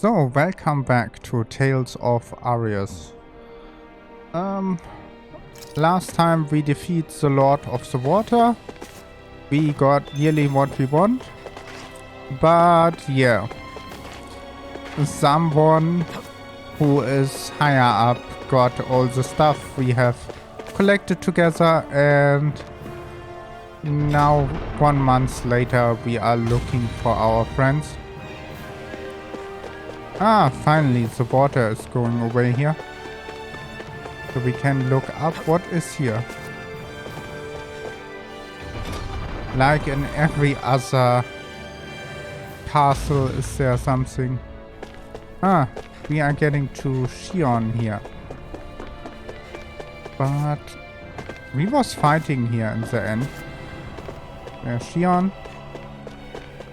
So, welcome back to Tales of Aris. Last time we defeat the Lord of the Water. We got nearly what we want. But yeah. Someone who is higher up got all the stuff we have collected together, and now 1 month later we are looking for our friends. Ah, finally the water is going away here. So we can look up what is here. Like in every other castle, is there something? Ah, we are getting to Shion here. But we was fighting here in the end. There's Shion.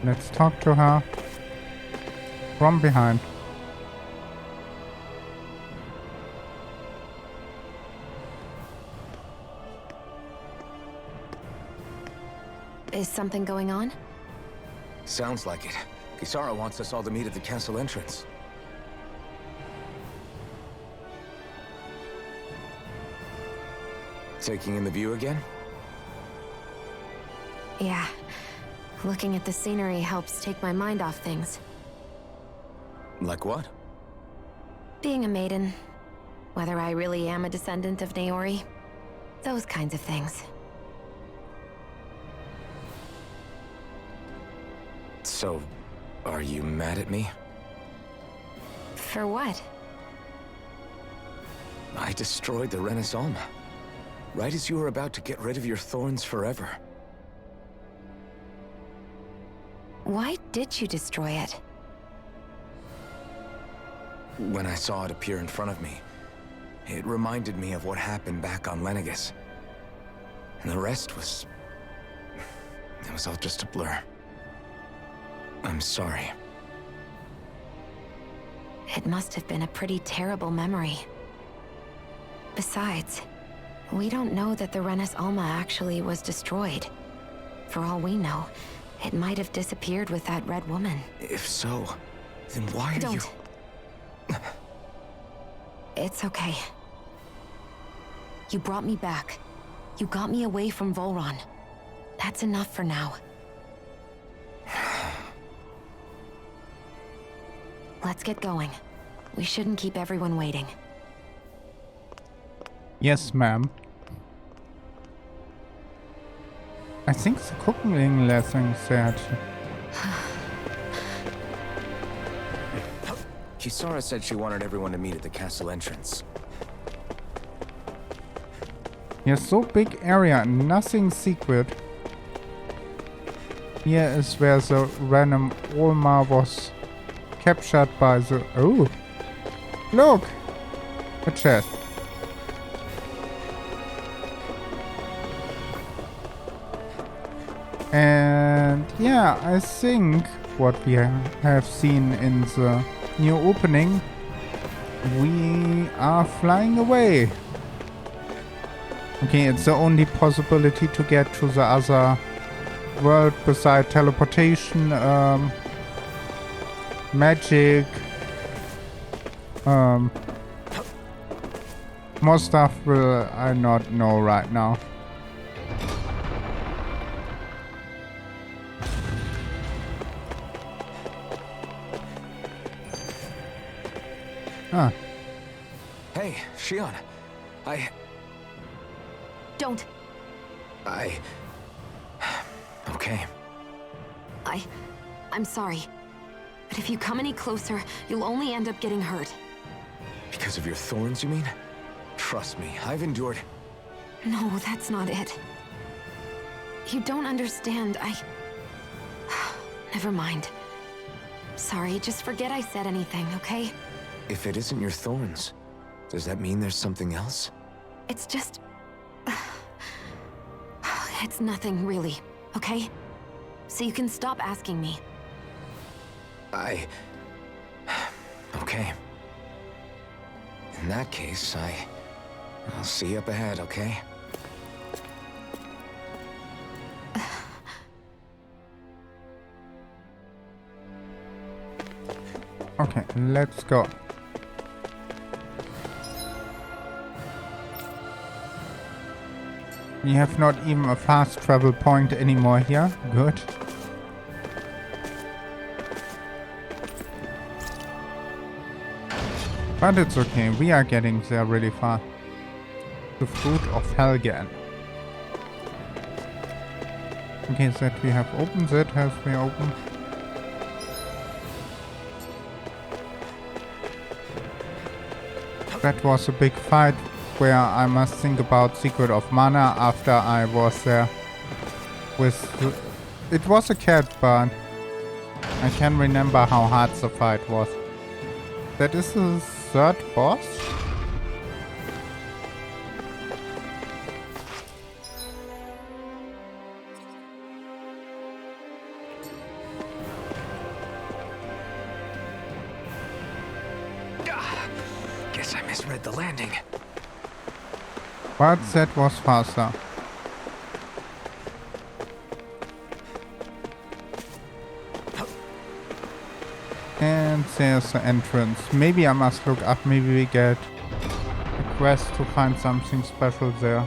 Let's talk to her from behind. Is something going on? Sounds like it. Kisara wants us all to meet at the castle entrance. Taking in the view again? Yeah. Looking at the scenery helps take my mind off things. Like what? Being a maiden. Whether I really am a descendant of Naori. Those kinds of things. So, are you mad at me? For what? I destroyed the Rena Alma. Right as you were about to get rid of your thorns forever. Why did you destroy it? When I saw it appear in front of me, it reminded me of what happened back on Lenegus. And the rest was... it was all just a blur. I'm sorry. It must have been a pretty terrible memory. Besides, we don't know that the Rena Alma actually was destroyed. For all we know, it might have disappeared with that red woman. If so, then why are you... It's okay. You brought me back. You got me away from Volron. That's enough for now. Let's get going. We shouldn't keep everyone waiting. Yes, ma'am. I think the cooking lesson said. Kisara said she wanted everyone to meet at the castle entrance. Here's so big area, nothing secret. Here is where the random Olma was captured by the... Oh! Look! A chest. And yeah, I think what we have seen in the new opening, we are flying away. Okay, it's the only possibility to get to the other world beside teleportation, magic, more stuff will I not know right now. Ah. Hey, Shion. Don't. Okay. I'm sorry. But if you come any closer, you'll only end up getting hurt. Because of your thorns, you mean? Trust me, I've endured... No, that's not it. You don't understand. Never mind. Sorry, just forget I said anything, okay? If it isn't your thorns, does that mean there's something else? It's just... It's nothing, really, okay? So you can stop asking me. Okay. In that case, I'll see you up ahead, okay? Okay, let's go. We have not even a fast travel point anymore here. Good. But it's okay, we are getting there really far. The fruit of Helgen. Okay, that we have opened, that has been opened. That was a big fight where I must think about Secret of Mana after I was there with... It was a cat, but I can't remember how hard the fight was. That is the third boss? Guess I misread the landing. But that was faster. And there's the entrance. Maybe I must look up, maybe we get a quest to find something special there.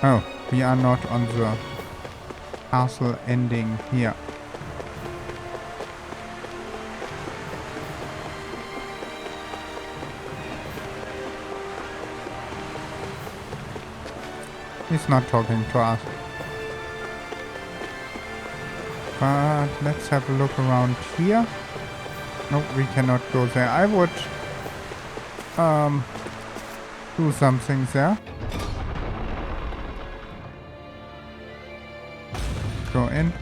Oh, we are not on the castle ending here. He's not talking to us. But let's have a look around here. No, we cannot go there. I would do something there. Go in.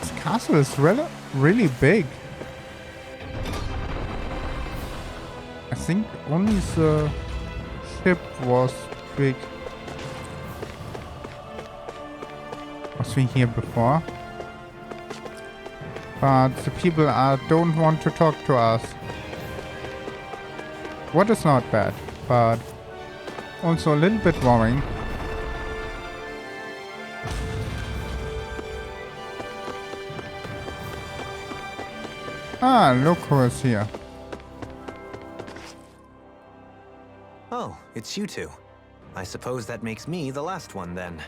This castle is really big. I think only the ship was big. Was we here before? But the people don't want to talk to us. What is not bad, but also a little bit worrying. Ah, look who is here. Oh, it's you two. I suppose that makes me the last one then.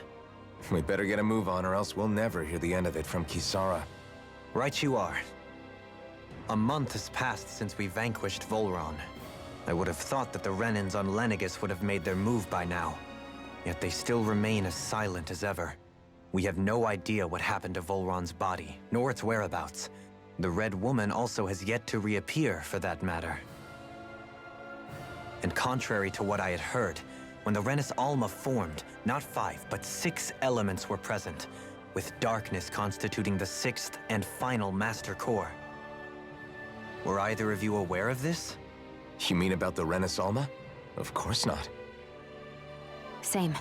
We better get a move on or else we'll never hear the end of it from Kisara. Right you are. A month has passed since we vanquished Volron. I would have thought that the Renans on Lenegis would have made their move by now. Yet they still remain as silent as ever. We have no idea what happened to Volron's body, nor its whereabouts. The Red Woman also has yet to reappear, for that matter. And contrary to what I had heard, when the Renis Alma formed, not 5, but 6 elements were present, with darkness constituting the 6th and final master core. Were either of you aware of this? You mean about the Renis Alma? Of course not. Same.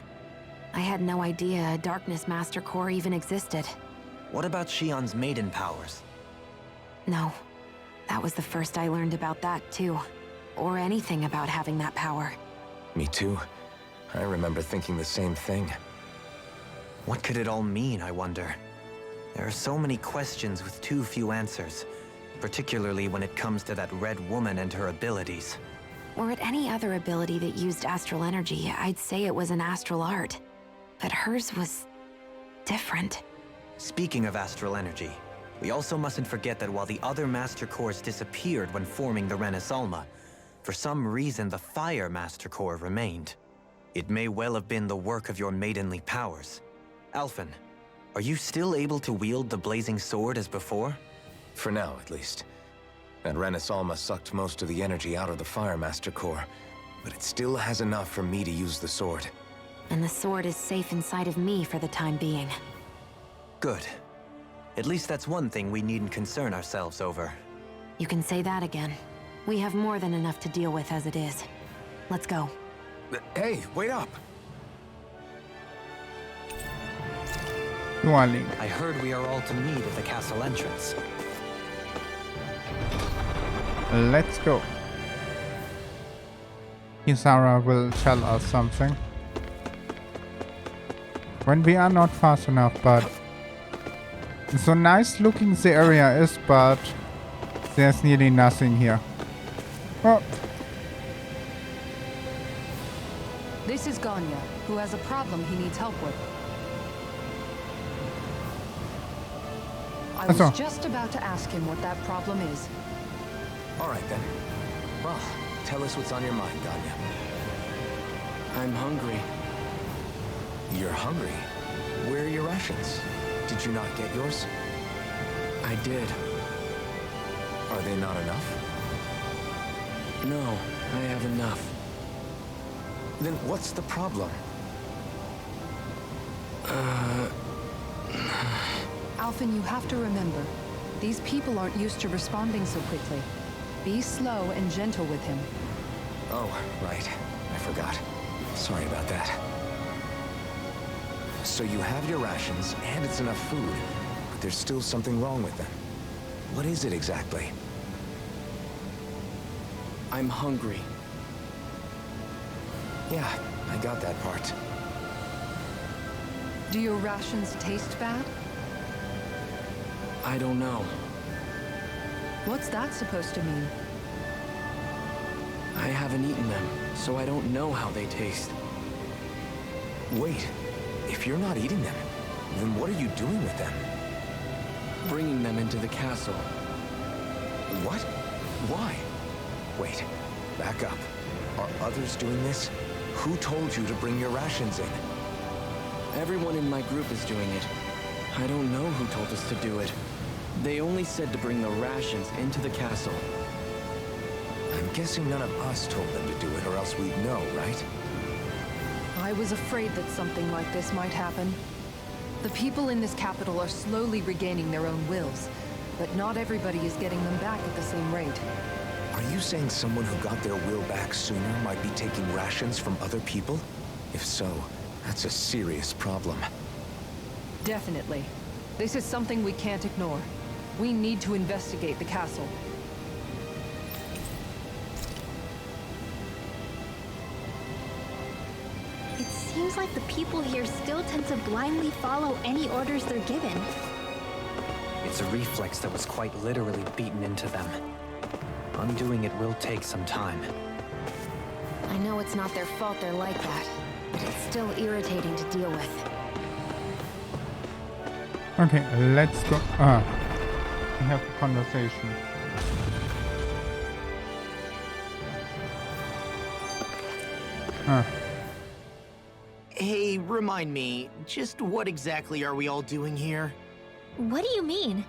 I had no idea a darkness master core even existed. What about Shion's maiden powers? No. That was the first I learned about that, too. Or anything about having that power. Me too. I remember thinking the same thing. What could it all mean, I wonder? There are so many questions with too few answers, particularly when it comes to that Red Woman and her abilities. Or at any other ability that used astral energy, I'd say it was an astral art. But hers was... different. Speaking of astral energy, we also mustn't forget that while the other Master Cores disappeared when forming the Renis Alma, for some reason the Fire Master Core remained. It may well have been the work of your maidenly powers. Alphen, are you still able to wield the blazing sword as before? For now, at least. That Renis Alma sucked most of the energy out of the Fire Master Core, but it still has enough for me to use the sword. And the sword is safe inside of me for the time being. Good. At least that's one thing we needn't concern ourselves over. You can say that again. We have more than enough to deal with as it is. Let's go. Hey, wait up! Wally. I heard we are all to meet at the castle entrance. Let's go. Kisara will tell us something. When we are not fast enough, but So nice looking the area is, but there's nearly nothing here. Oh, This is Ganya, who has a problem he needs help with. I was Achso. just about to ask him what that problem is. All right, then. Well, tell us what's on your mind, Ganya. I'm hungry. You're hungry? Where are your rations? Did you not get yours? I did. Are they not enough? No, I have enough. Then what's the problem? Alphen, you have to remember, these people aren't used to responding so quickly. Be slow and gentle with him. Oh, right. I forgot. Sorry about that. So you have your rations, and it's enough food, but there's still something wrong with them. What is it exactly? I'm hungry. Yeah, I got that part. Do your rations taste bad? I don't know. What's that supposed to mean? I haven't eaten them, so I don't know how they taste. Wait, if you're not eating them, then what are you doing with them? Bringing them into the castle. What? Why? Wait, back up. Are others doing this? Who told you to bring your rations in? Everyone in my group is doing it. I don't know who told us to do it. They only said to bring the rations into the castle. I'm guessing none of us told them to do it, or else we'd know, right? I was afraid that something like this might happen. The people in this capital are slowly regaining their own wills, but not everybody is getting them back at the same rate. Are you saying someone who got their will back sooner might be taking rations from other people? If so, that's a serious problem. Definitely. This is something we can't ignore. We need to investigate the castle. It seems like the people here still tend to blindly follow any orders they're given. It's a reflex that was quite literally beaten into them. Undoing it will take some time. I know it's not their fault they're like that, but it's still irritating to deal with. okay, let's go. We have a conversation. Hey, remind me, just what exactly are we all doing here? What do you mean?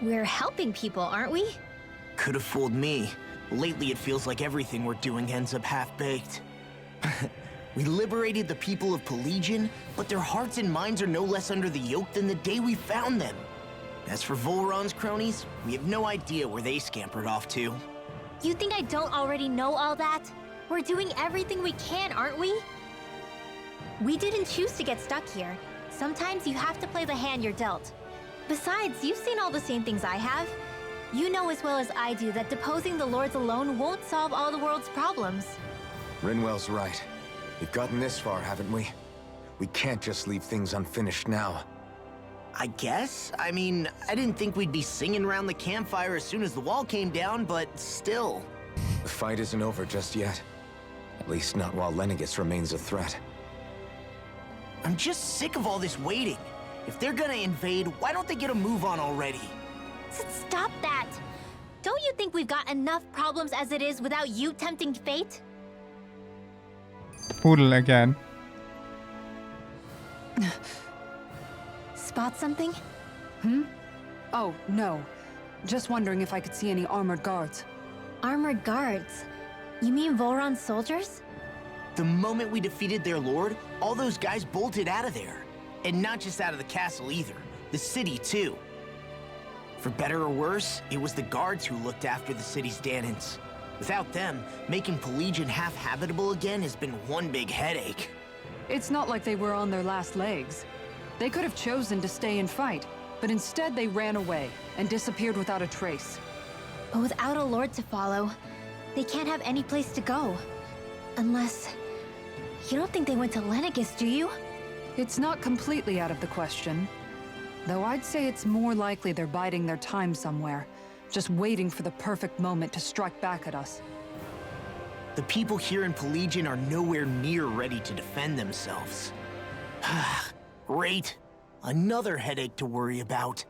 We're helping people, aren't we? Could have fooled me. Lately it feels like everything we're doing ends up half-baked. We liberated the people of Pillaging, but their hearts and minds are no less under the yoke than the day we found them. As for Volron's cronies, we have no idea where they scampered off to. You think I don't already know all that? We're doing everything we can, aren't we? We didn't choose to get stuck here. Sometimes you have to play the hand you're dealt. Besides, you've seen all the same things I have. You know as well as I do that deposing the lords alone won't solve all the world's problems. Rinwell's right. We've gotten this far, haven't we? We can't just leave things unfinished now. I guess? I mean, I didn't think we'd be singing around the campfire as soon as the wall came down, but still. The fight isn't over just yet. At least not while Lenegis remains a threat. I'm just sick of all this waiting. If they're gonna invade, why don't they get a move on already? Stop that! Don't you think we've got enough problems as it is without you tempting fate? Poodle again. Spot something? Oh, no. Just wondering if I could see any armored guards. Armored guards? You mean Volron's soldiers? The moment we defeated their lord, all those guys bolted out of there. And not just out of the castle either. The city, too. For better or worse, it was the guards who looked after the city's Dahnans. Without them, making Pillaging half-habitable again has been one big headache. It's not like they were on their last legs. They could have chosen to stay and fight, but instead they ran away and disappeared without a trace. But without a lord to follow, they can't have any place to go. Unless... You don't think they went to Lenegis, do you? It's not completely out of the question. Though I'd say it's more likely they're biding their time somewhere, just waiting for the perfect moment to strike back at us. The people here in Pillaging are nowhere near ready to defend themselves. Great. Another headache to worry about.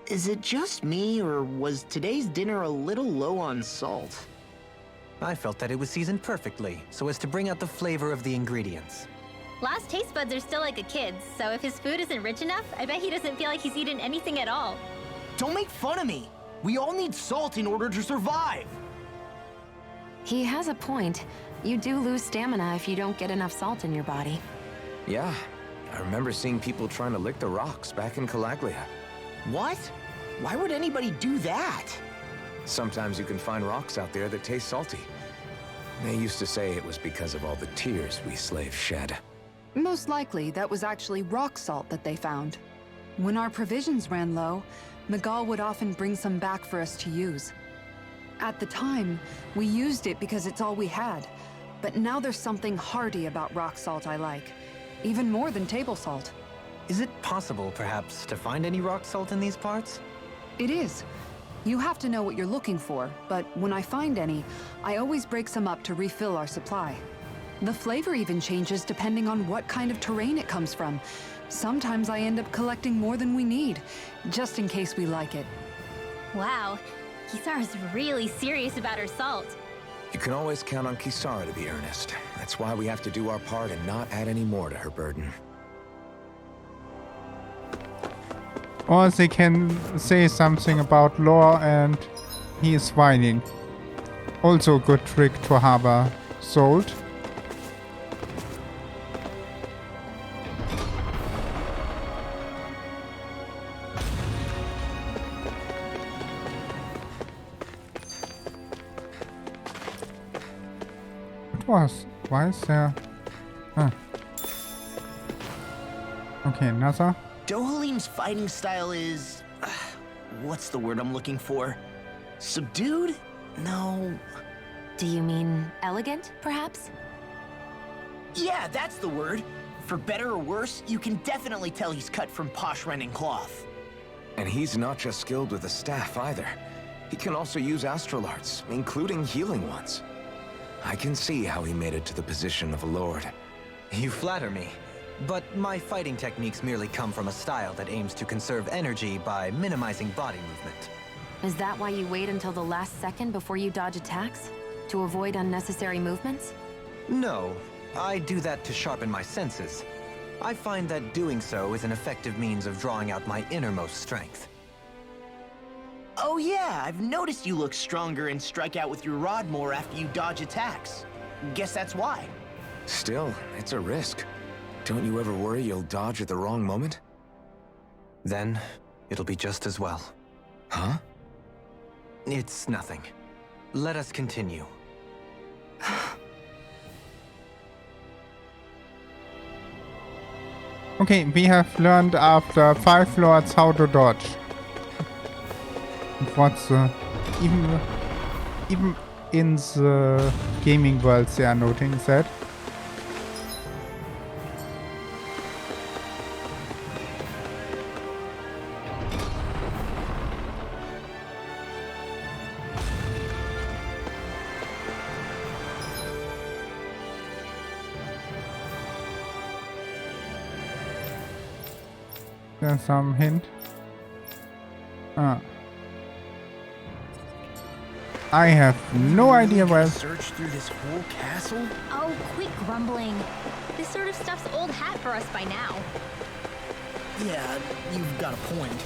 Is it just me, or was today's dinner a little low on salt? I felt that it was seasoned perfectly, so as to bring out the flavor of the ingredients. Last taste buds are still like a kid's, so if his food isn't rich enough, I bet he doesn't feel like he's eaten anything at all. Don't make fun of me. We all need salt in order to survive. He has a point. You do lose stamina if you don't get enough salt in your body. Yeah, I remember seeing people trying to lick the rocks back in Calaglia. What? Why would anybody do that? Sometimes you can find rocks out there that taste salty. They used to say it was because of all the tears we slaves shed. Most likely, that was actually rock salt that they found. When our provisions ran low, Miguel would often bring some back for us to use. At the time, we used it because it's all we had. But now there's something hearty about rock salt I like. Even more than table salt. Is it possible, perhaps, to find any rock salt in these parts? It is. You have to know what you're looking for, but when I find any, I always break some up to refill our supply. The flavor even changes depending on what kind of terrain it comes from. Sometimes I end up collecting more than we need, just in case we like it. Wow, Kisara's really serious about her salt. You can always count on Kisara to be earnest. That's why we have to do our part and not add any more to her burden. Or they can say something about lore and he is whining. Also a good trick to harbor salt. Why is there... Huh. Okay, another. Dohalim's fighting style is... what's the word I'm looking for? Subdued? No... Do you mean elegant, perhaps? Yeah, that's the word. For better or worse, you can definitely tell he's cut from posh Renan cloth. And he's not just skilled with the staff either. He can also use astral arts, including healing ones. I can see how he made it to the position of a lord. You flatter me. But my fighting techniques merely come from a style that aims to conserve energy by minimizing body movement. Is that why you wait until the last second before you dodge attacks? To avoid unnecessary movements? No, I do that to sharpen my senses. I find that doing so is an effective means of drawing out my innermost strength. Oh yeah, I've noticed you look stronger and strike out with your rod more after you dodge attacks. Guess that's why. Still, it's a risk. Don't you ever worry you'll dodge at the wrong moment? Then, it'll be just as well. Huh? It's nothing. Let us continue. Okay, we have learned after 5 lords how to dodge. What's even in the gaming world they are noting that. There's some hint. I have no idea where. Search through this whole castle? Oh, quit grumbling. This sort of stuff's old hat for us by now. Yeah, you've got a point.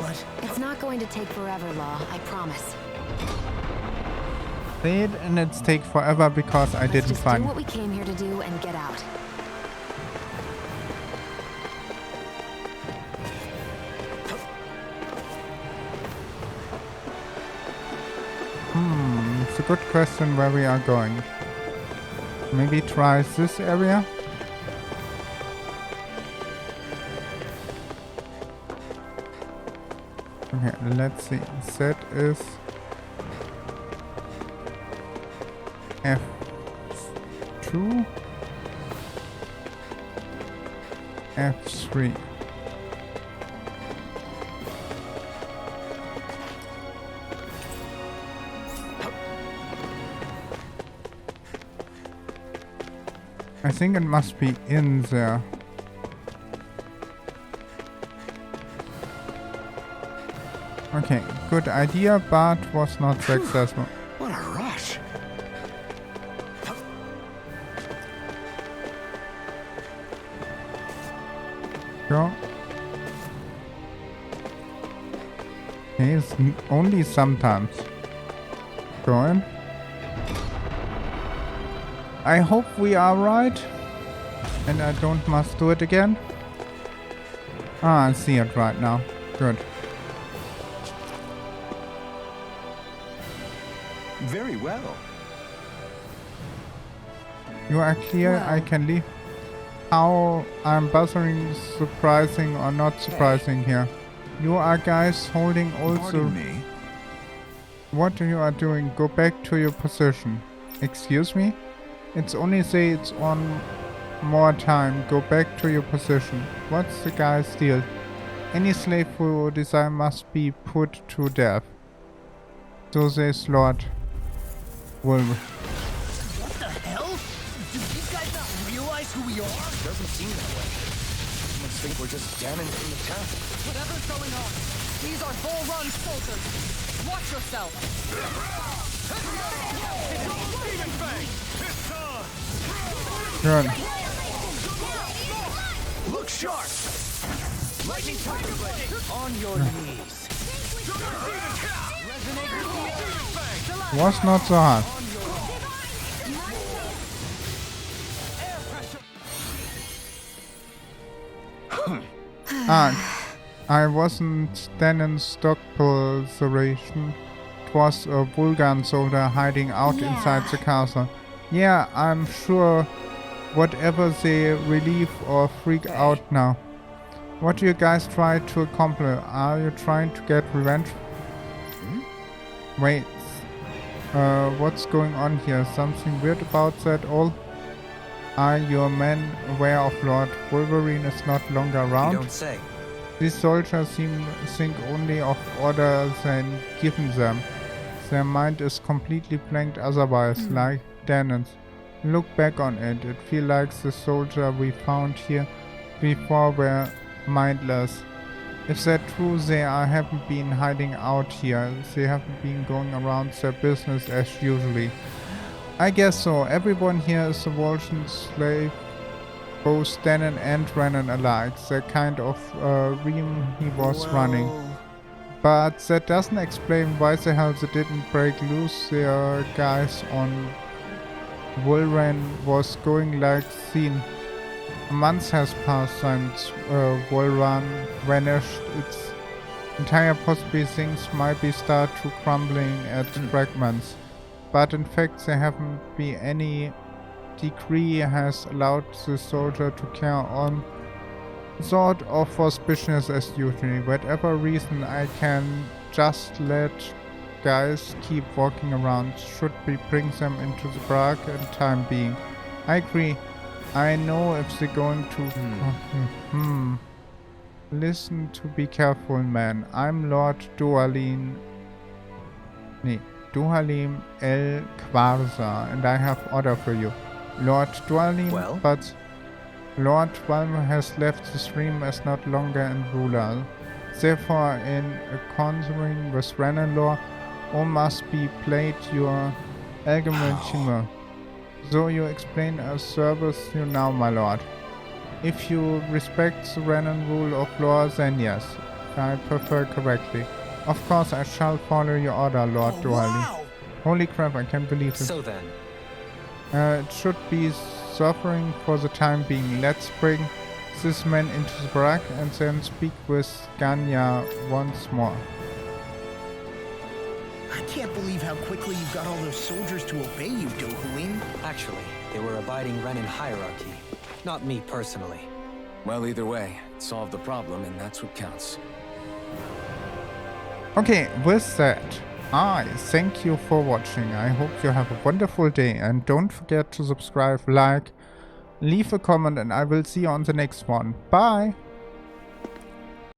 But It's not going to take forever, Law, I promise. Say it and it's take forever because I Let's didn't just find. do what we came here to do and get out. It's a good question where we are going. Maybe try this area? Okay, let's see. That is F2. F3. I think it must be in there. Okay, good idea, but was not successful. What a rush. Go. Okay, it's only sometimes. Go in. I hope we are right. And I don't must do it again. Ah, I see it right now. Good. Very well. You are clear, I can leave. How I'm buzzing, surprising or not surprising here. You are guys holding also. Pardon me. What you are doing? Go back to your position. Excuse me? It's only say it's on more time. Go back to your position. What's the guy's deal? Any slave who desire must be put to death. So says Lord Wolver. What the hell? Do these guys not realize who we are? Doesn't seem that way. Must think we're just jamming in the town. Whatever's going on, these are Bull-Run soldiers. Watch yourself. Good. Look sharp! Lightning Tiger Blade! On your knees. Was not so hard. I wasn't then in stock pulverization. It was a Vulcan soldier hiding out inside the castle. Yeah, I'm sure whatever they relieve or freak out now. What do you guys try to accomplish? Are you trying to get revenge? Wait. What's going on here? Something weird about that all? Are your men aware of Lord Wolverine is not longer You around? don't say. These soldiers seem think only of orders and given them. Their mind is completely blank otherwise, like Dahna's. Look back on it. It feels like the soldier we found here before were mindless. If that's true, they haven't been hiding out here. They haven't been going around their business as usually. I guess so. Everyone here is a Volscian slave, both Dahna and Rena alike. The kind of realm he was running. But that doesn't explain why the hell they didn't break loose their guys on Wolverine was going like seen. A month has passed since Wolverine vanished. Its entire possibly things might be start to crumbling at fragments. But in fact there haven't been any decree has allowed the soldier to carry on sort of for business as usual. Whatever reason I can just let guys keep walking around. Should we bring them into the park in time being? I agree. I know if they're going to listen to be careful, man. I'm Lord Duhalim El Quarza, and I have order for you. Lord Duhalim, Well? but Lord Valmer has left the stream as not longer in ruler. Therefore, in conjuring with Rena law, all must be played your argument humor. So you explain a service you now, my lord. If you respect the Renan rule of law, then yes, I prefer correctly. Of course, I shall follow your order, Lord Duhalim. Wow! Holy crap, I can't believe it. So then, It should be suffering for the time being. Let's bring this man into the barrack and then speak with Ganya once more. I can't believe how quickly you got all those soldiers to obey you, Duhalim. actually, they were abiding Renan hierarchy. Not me personally. Well, either way, it solved the problem, and that's what counts. Okay, with that, I thank you for watching. I hope you have a wonderful day and don't forget to subscribe, like, leave a comment and I will see you on the next one. Bye!